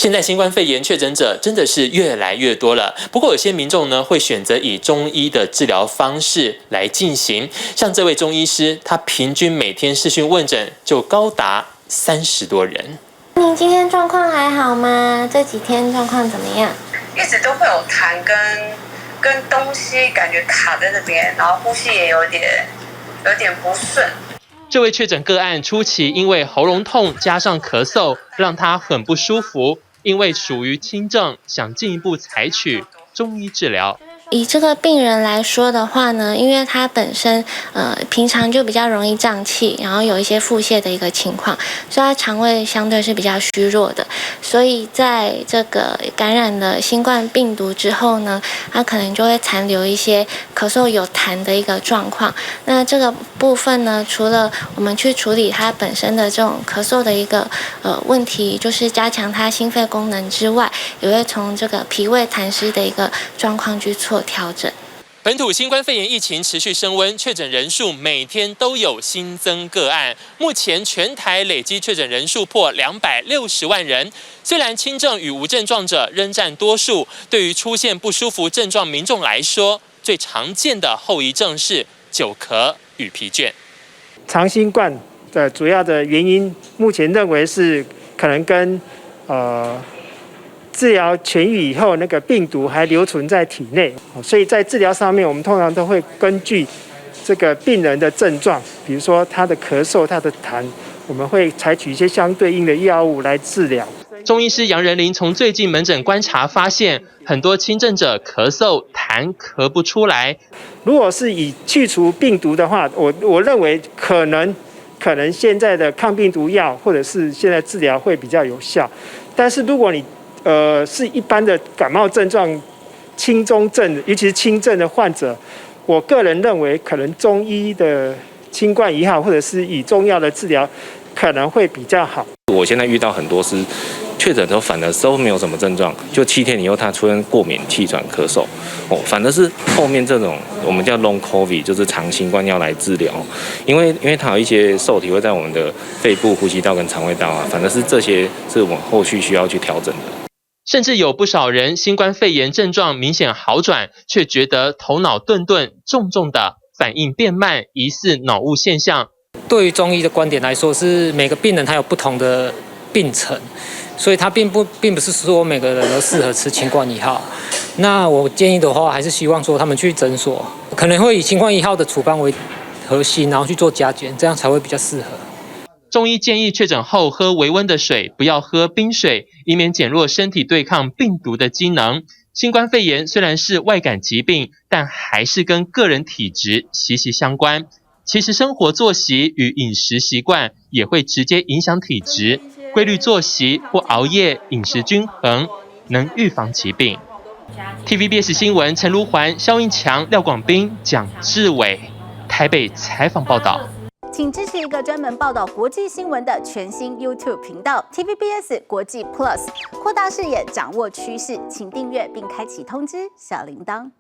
现在新冠肺炎确诊者真的是越来越多了，不过有些民众呢会选择以中医的治疗方式来进行。像这位中医师，他平均每天视讯问诊就高达30多人。你今天状况还好吗？这几天状况怎么样？一直都会有痰跟东西感觉卡在这边，然后呼吸也有点不顺。这位确诊个案初期因为喉咙痛加上咳嗽，让他很不舒服，因为属于轻症，想进一步采取中医治疗。以这个病人来说的话呢，因为他本身平常就比较容易胀气，然后有一些腹泻的一个情况，所以他肠胃相对是比较虚弱的。所以在这个感染了新冠病毒之后呢，他可能就会残留一些咳嗽有痰的一个状况。那这个部分呢，除了我们去处理他本身的这种咳嗽的一个问题，就是加强他心肺功能之外，也会从这个脾胃痰湿的一个状况去做调整。本土新冠肺炎疫情持续升温，确诊人数每天都有新增个案。目前全台累积确诊人数破260万人。虽然轻症与无症状者仍占多数，对于出现不舒服症状民众来说，最常见的后遗症是久咳与疲倦。长新冠的主要的原因，目前认为是可能跟治疗痊愈以后，那个病毒还留存在体内，所以在治疗上面，我们通常都会根据这个病人的症状，比如说他的咳嗽、他的痰，我们会采取一些相对应的药物来治疗。中医师杨仁麟从最近门诊观察发现，很多轻症者咳嗽、痰咳不出来。如果是以去除病毒的话，我认为可能现在的抗病毒药或者是现在治疗会比较有效，但是如果你是一般的感冒症状、轻中症，尤其是轻症的患者，我个人认为可能中医的清冠一号或者是以中药的治疗可能会比较好。我现在遇到很多是确诊之后反而都没有什么症状，就7天以后他出现过敏、气喘、咳嗽，反而是后面这种我们叫 long COVID， 就是长新冠要来治疗，因为它有一些受体会在我们的肺部、呼吸道跟肠胃道啊，反而是这些是我们后续需要去调整的。甚至有不少人新冠肺炎症状明显好转，却觉得头脑顿顿、重重的，反应变慢，疑似脑雾现象。对于中医的观点来说，是每个病人他有不同的病程，所以他并不是说每个人都适合吃清冠一号。那我建议的话，还是希望说他们去诊所，可能会以清冠一号的处方为核心，然后去做加减，这样才会比较适合。中医建议确诊后喝微温的水，不要喝冰水，以免减弱身体对抗病毒的机能。新冠肺炎虽然是外感疾病，但还是跟个人体质息息相关。其实生活作息与饮食习惯也会直接影响体质，规律作息、不熬夜、饮食均衡，能预防疾病。TVBS 新闻陈如环、萧映强、廖广斌、蒋志伟台北采访报道。请支持一个专门报道国际新闻的全新 YouTube 频道 TVBS 国际 Plus， 扩大视野，掌握趋势，请订阅并开启通知小铃铛。